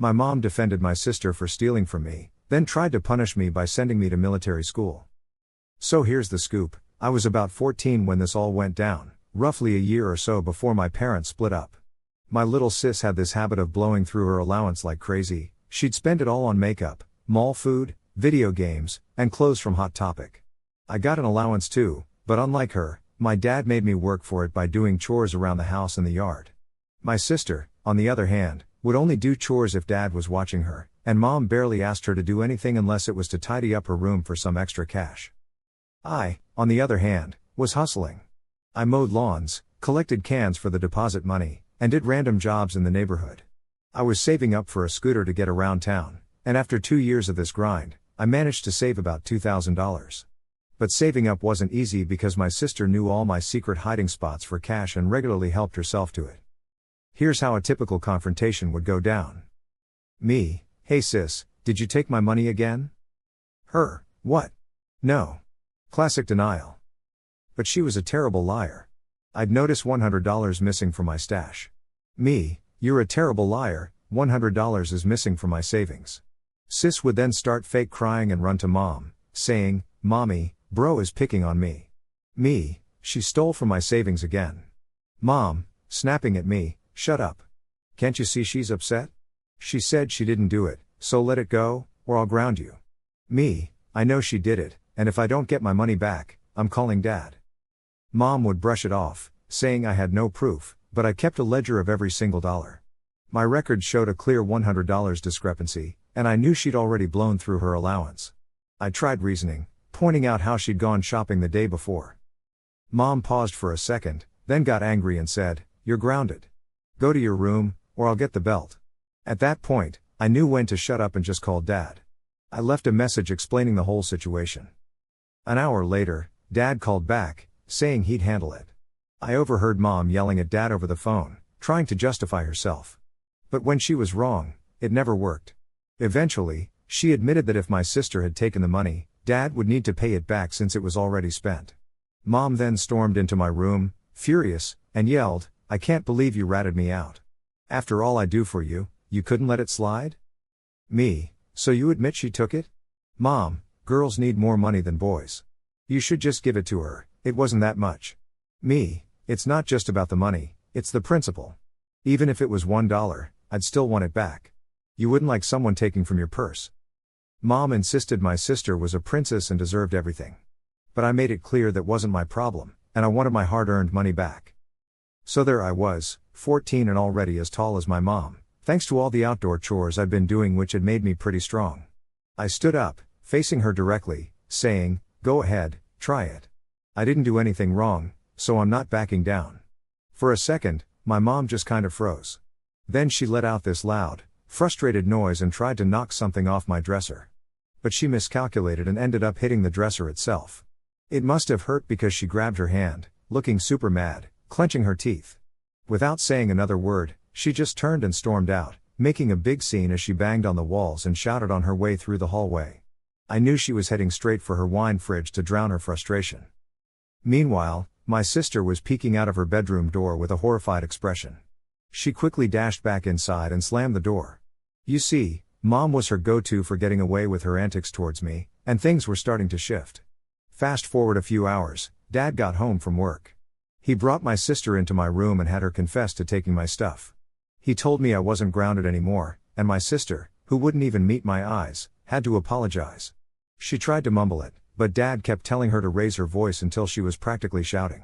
My mom defended my sister for stealing from me, then tried to punish me by sending me to military school. So here's the scoop. I was about 14 when this all went down, roughly a year or so before my parents split up. My little sis had this habit of blowing through her allowance like crazy. She'd spend it all on makeup, mall food, video games, and clothes from Hot Topic. I got an allowance too, but unlike her, my dad made me work for it by doing chores around the house and the yard. My sister, on the other hand, would only do chores if dad was watching her, and mom barely asked her to do anything unless it was to tidy up her room for some extra cash. I, on the other hand, was hustling. I mowed lawns, collected cans for the deposit money, and did random jobs in the neighborhood. I was saving up for a scooter to get around town, and after 2 years of this grind, I managed to save about $2,000. But saving up wasn't easy because my sister knew all my secret hiding spots for cash and regularly helped herself to it. Here's how a typical confrontation would go down. Me: "Hey sis, did you take my money again?" Her: "What? No." Classic denial. But she was a terrible liar. I'd notice $100 missing from my stash. Me: "You're a terrible liar, $100 is missing from my savings." Sis would then start fake crying and run to mom, saying, "Mommy, bro is picking on me." Me: "She stole from my savings again." Mom, snapping at me, "Shut up. Can't you see she's upset? She said she didn't do it, so let it go, or I'll ground you." Me: "I know she did it, and if I don't get my money back, I'm calling dad." Mom would brush it off, saying I had no proof, but I kept a ledger of every single dollar. My record showed a clear $100 discrepancy, and I knew she'd already blown through her allowance. I tried reasoning, pointing out how she'd gone shopping the day before. Mom paused for a second, then got angry and said, "You're grounded. Go to your room, or I'll get the belt." At that point, I knew when to shut up and just call dad. I left a message explaining the whole situation. An hour later, dad called back, saying he'd handle it. I overheard mom yelling at dad over the phone, trying to justify herself. But when she was wrong, it never worked. Eventually, she admitted that if my sister had taken the money, dad would need to pay it back since it was already spent. Mom then stormed into my room, furious, and yelled, "I can't believe you ratted me out. After all I do for you, you couldn't let it slide?" Me: "So you admit she took it?" Mom: "Girls need more money than boys. You should just give it to her, it wasn't that much." Me: "It's not just about the money, it's the principle. Even if it was $1, I'd still want it back. You wouldn't like someone taking from your purse." Mom insisted my sister was a princess and deserved everything. But I made it clear that wasn't my problem, and I wanted my hard-earned money back. So there I was, 14 and already as tall as my mom, thanks to all the outdoor chores I'd been doing, which had made me pretty strong. I stood up, facing her directly, saying, "Go ahead, try it. I didn't do anything wrong, so I'm not backing down." For a second, my mom just kind of froze. Then she let out this loud, frustrated noise and tried to knock something off my dresser. But she miscalculated and ended up hitting the dresser itself. It must have hurt because she grabbed her hand, looking super mad, clenching her teeth. Without saying another word, she just turned and stormed out, making a big scene as she banged on the walls and shouted on her way through the hallway. I knew she was heading straight for her wine fridge to drown her frustration. Meanwhile, my sister was peeking out of her bedroom door with a horrified expression. She quickly dashed back inside and slammed the door. You see, mom was her go-to for getting away with her antics towards me, and things were starting to shift. Fast forward a few hours, dad got home from work. He brought my sister into my room and had her confess to taking my stuff. He told me I wasn't grounded anymore, and my sister, who wouldn't even meet my eyes, had to apologize. She tried to mumble it, but dad kept telling her to raise her voice until she was practically shouting.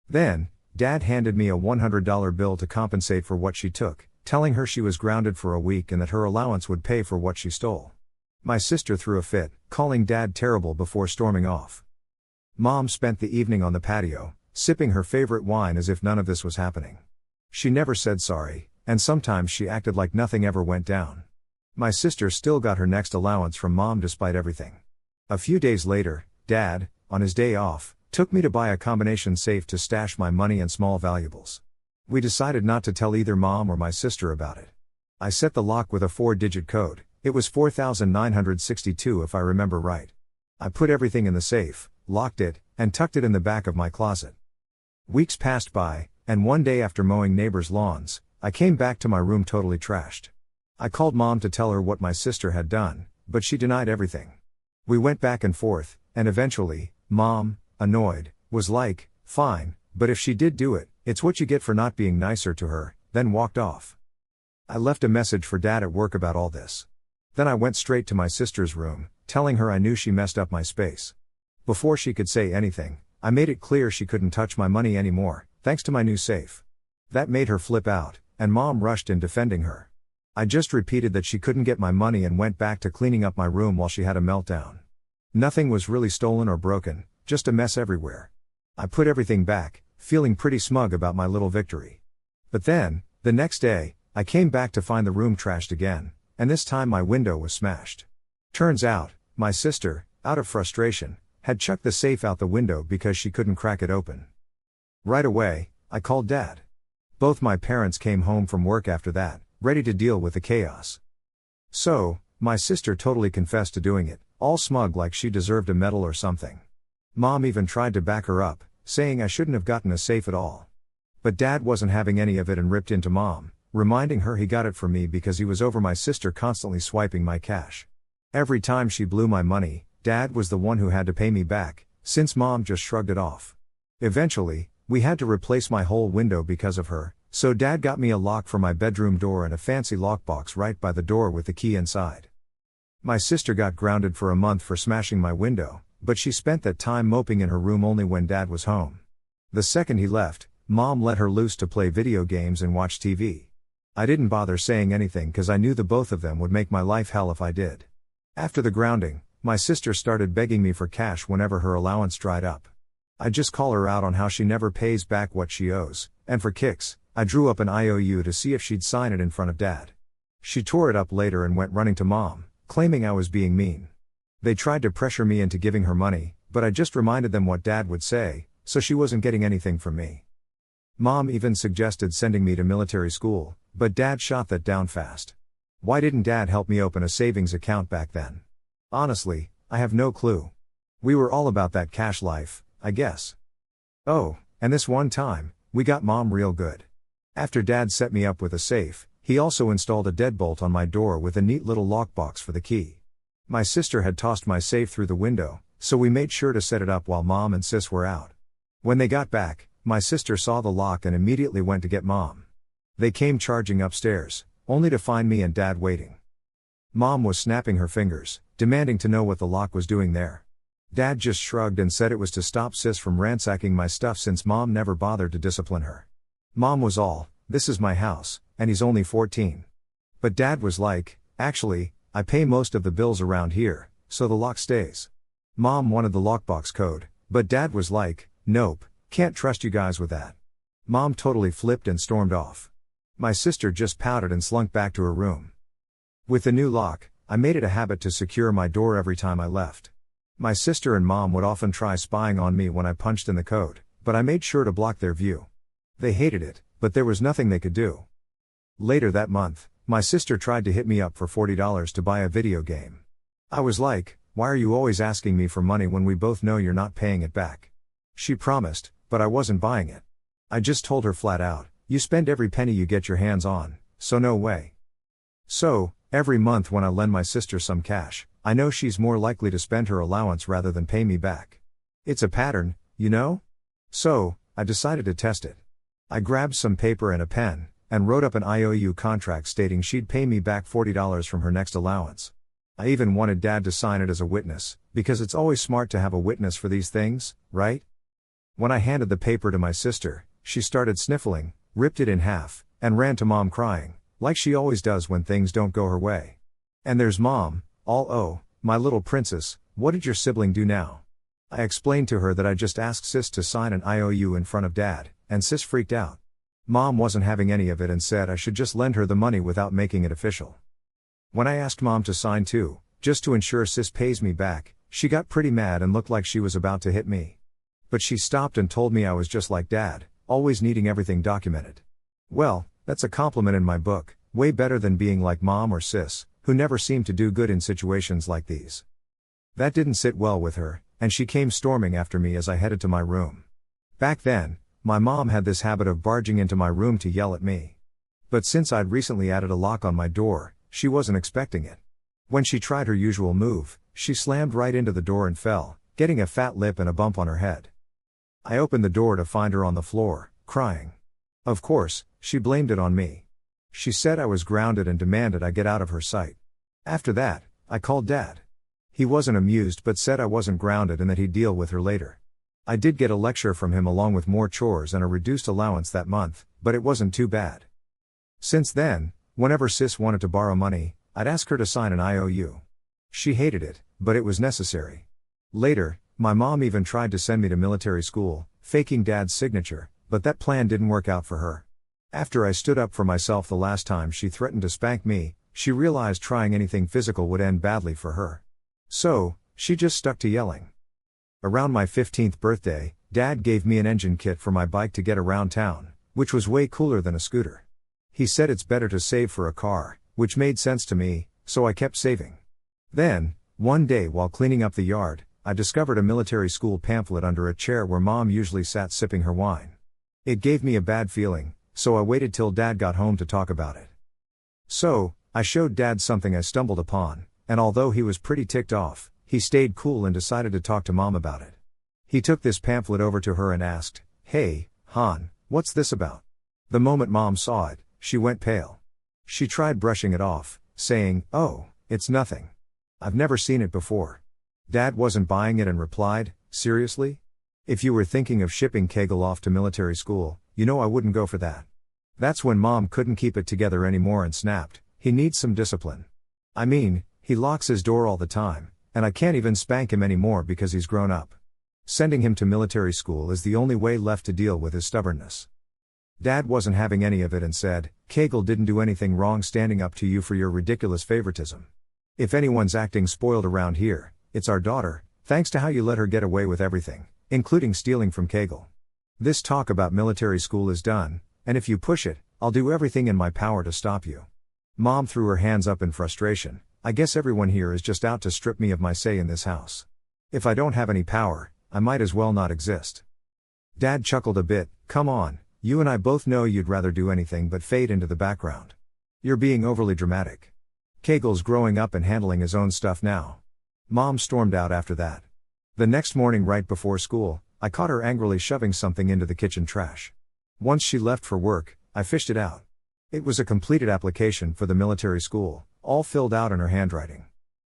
Then, dad handed me a $100 bill to compensate for what she took, telling her she was grounded for a week and that her allowance would pay for what she stole. My sister threw a fit, calling dad terrible before storming off. Mom spent the evening on the patio, sipping her favorite wine as if none of this was happening. She never said sorry, and sometimes she acted like nothing ever went down. My sister still got her next allowance from mom despite everything. A few days later, dad, on his day off, took me to buy a combination safe to stash my money and small valuables. We decided not to tell either mom or my sister about it. I set the lock with a 4-digit code. It was 4962 if I remember right. I put everything in the safe, locked it, and tucked it in the back of my closet. Weeks passed by, and one day after mowing neighbors' lawns, I came back to my room totally trashed. I called mom to tell her what my sister had done, but she denied everything. We went back and forth, and eventually, mom, annoyed, was like, fine, but if she did do it, it's what you get for not being nicer to her, then walked off. I left a message for dad at work about all this. Then I went straight to my sister's room, telling her I knew she messed up my space. Before she could say anything, I made it clear she couldn't touch my money anymore, thanks to my new safe. That made her flip out, and mom rushed in defending her. I just repeated that she couldn't get my money and went back to cleaning up my room while she had a meltdown. Nothing was really stolen or broken, just a mess everywhere. I put everything back, feeling pretty smug about my little victory. But then, the next day, I came back to find the room trashed again, and this time my window was smashed. Turns out, my sister, out of frustration, had chucked the safe out the window because she couldn't crack it open. Right away, I called dad. Both my parents came home from work after that, ready to deal with the chaos. So, my sister totally confessed to doing it, all smug like she deserved a medal or something. Mom even tried to back her up, saying I shouldn't have gotten a safe at all. But dad wasn't having any of it and ripped into mom, reminding her he got it for me because he was over my sister constantly swiping my cash. Every time she blew my money, dad was the one who had to pay me back, since mom just shrugged it off. Eventually, we had to replace my whole window because of her, so dad got me a lock for my bedroom door and a fancy lockbox right by the door with the key inside. My sister got grounded for a month for smashing my window, but she spent that time moping in her room only when dad was home. The second he left, mom let her loose to play video games and watch TV. I didn't bother saying anything cause I knew the both of them would make my life hell if I did. After the grounding, my sister started begging me for cash whenever her allowance dried up. I just call her out on how she never pays back what she owes, and for kicks, I drew up an IOU to see if she'd sign it in front of dad. She tore it up later and went running to mom, claiming I was being mean. They tried to pressure me into giving her money, but I just reminded them what dad would say, so she wasn't getting anything from me. Mom even suggested sending me to military school, but dad shot that down fast. Why didn't dad help me open a savings account back then? Honestly, I have no clue. We were all about that cash life, I guess. Oh, and this one time, we got mom real good. After dad set me up with a safe, he also installed a deadbolt on my door with a neat little lockbox for the key. My sister had tossed my safe through the window, so we made sure to set it up while mom and sis were out. When they got back, my sister saw the lock and immediately went to get mom. They came charging upstairs, only to find me and dad waiting. Mom was snapping her fingers, demanding to know what the lock was doing there. Dad just shrugged and said it was to stop sis from ransacking my stuff since mom never bothered to discipline her. Mom was all, "This is my house, and he's only 14. But dad was like, "Actually, I pay most of the bills around here, so the lock stays." Mom wanted the lockbox code, but dad was like, "Nope, can't trust you guys with that." Mom totally flipped and stormed off. My sister just pouted and slunk back to her room. With the new lock, I made it a habit to secure my door every time I left. My sister and mom would often try spying on me when I punched in the code, but I made sure to block their view. They hated it, but there was nothing they could do. Later that month, my sister tried to hit me up for $40 to buy a video game. I was like, "Why are you always asking me for money when we both know you're not paying it back?" She promised, but I wasn't buying it. I just told her flat out, "You spend every penny you get your hands on, so no way." So, every month when I lend my sister some cash, I know she's more likely to spend her allowance rather than pay me back. It's a pattern, you know? So, I decided to test it. I grabbed some paper and a pen, and wrote up an IOU contract stating she'd pay me back $40 from her next allowance. I even wanted dad to sign it as a witness, because it's always smart to have a witness for these things, right? When I handed the paper to my sister, she started sniffling, ripped it in half, and ran to mom crying, like she always does when things don't go her way. And there's mom, all, "Oh, my little princess, what did your sibling do now?" I explained to her that I just asked sis to sign an IOU in front of dad, and sis freaked out. Mom wasn't having any of it and said I should just lend her the money without making it official. When I asked mom to sign too, just to ensure sis pays me back, she got pretty mad and looked like she was about to hit me. But she stopped and told me I was just like dad, always needing everything documented. Well, that's a compliment in my book, way better than being like mom or sis, who never seemed to do good in situations like these. That didn't sit well with her, and she came storming after me as I headed to my room. Back then, my mom had this habit of barging into my room to yell at me. But since I'd recently added a lock on my door, she wasn't expecting it. When she tried her usual move, she slammed right into the door and fell, getting a fat lip and a bump on her head. I opened the door to find her on the floor, crying. Of course, she blamed it on me. She said I was grounded and demanded I get out of her sight. After that, I called Dad. He wasn't amused but said I wasn't grounded and that he'd deal with her later. I did get a lecture from him along with more chores and a reduced allowance that month, but it wasn't too bad. Since then, whenever sis wanted to borrow money, I'd ask her to sign an IOU. She hated it, but it was necessary. Later, my mom even tried to send me to military school, faking Dad's signature, but that plan didn't work out for her. After I stood up for myself the last time she threatened to spank me, she realized trying anything physical would end badly for her. So, she just stuck to yelling. Around my 15th birthday, Dad gave me an engine kit for my bike to get around town, which was way cooler than a scooter. He said it's better to save for a car, which made sense to me, so I kept saving. Then, one day while cleaning up the yard, I discovered a military school pamphlet under a chair where Mom usually sat sipping her wine. It gave me a bad feeling, so I waited till Dad got home to talk about it. So, I showed Dad something I stumbled upon, and although he was pretty ticked off, he stayed cool and decided to talk to Mom about it. He took this pamphlet over to her and asked, "Hey, Han, what's this about?" The moment Mom saw it, she went pale. She tried brushing it off, saying, "Oh, it's nothing. I've never seen it before." Dad wasn't buying it and replied, "Seriously? If you were thinking of shipping Kegel off to military school, you know I wouldn't go for that." That's when Mom couldn't keep it together anymore and snapped, "He needs some discipline. I mean, he locks his door all the time, and I can't even spank him anymore because he's grown up. Sending him to military school is the only way left to deal with his stubbornness." Dad wasn't having any of it and said, "Kegel didn't do anything wrong standing up to you for your ridiculous favoritism. If anyone's acting spoiled around here, it's our daughter, thanks to how you let her get away with everything, including stealing from Kegel. This talk about military school is done, and if you push it, I'll do everything in my power to stop you." Mom threw her hands up in frustration. "I guess everyone here is just out to strip me of my say in this house. If I don't have any power, I might as well not exist." Dad chuckled a bit. "Come on, you and I both know you'd rather do anything but fade into the background. You're being overly dramatic. Kegel's growing up and handling his own stuff now." Mom stormed out after that. The next morning right before school, I caught her angrily shoving something into the kitchen trash. Once she left for work, I fished it out. It was a completed application for the military school, all filled out in her handwriting.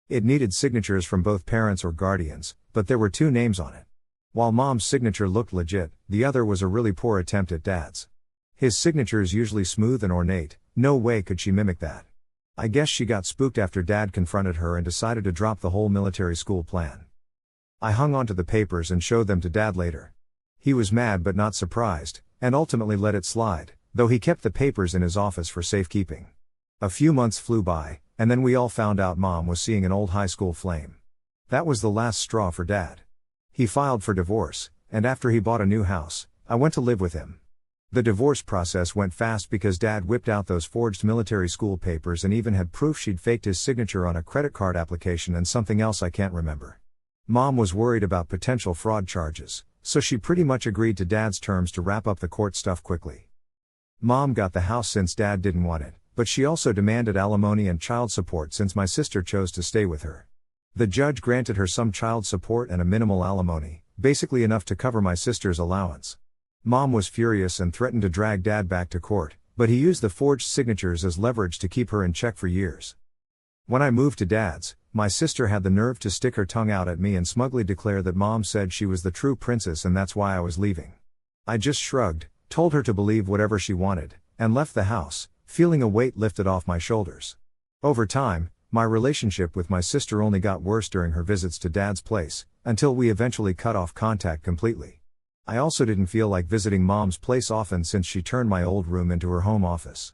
It needed signatures from both parents or guardians, but there were 2 names on it. While Mom's signature looked legit, the other was a really poor attempt at Dad's. His signature is usually smooth and ornate, no way could she mimic that. I guess she got spooked after Dad confronted her and decided to drop the whole military school plan. I hung onto the papers and showed them to Dad later. He was mad but not surprised, and ultimately let it slide, though he kept the papers in his office for safekeeping. A few months flew by, and then we all found out Mom was seeing an old high school flame. That was the last straw for Dad. He filed for divorce, and after he bought a new house, I went to live with him. The divorce process went fast because Dad whipped out those forged military school papers and even had proof she'd faked his signature on a credit card application and something else I can't remember. Mom was worried about potential fraud charges, so she pretty much agreed to Dad's terms to wrap up the court stuff quickly. Mom got the house since Dad didn't want it, but she also demanded alimony and child support since my sister chose to stay with her. The judge granted her some child support and a minimal alimony, basically enough to cover my sister's allowance. Mom was furious and threatened to drag Dad back to court, but he used the forged signatures as leverage to keep her in check for years. When I moved to Dad's, my sister had the nerve to stick her tongue out at me and smugly declare that Mom said she was the true princess and that's why I was leaving. I just shrugged, told her to believe whatever she wanted, and left the house, feeling a weight lifted off my shoulders. Over time, my relationship with my sister only got worse during her visits to Dad's place, until we eventually cut off contact completely. I also didn't feel like visiting Mom's place often since she turned my old room into her home office.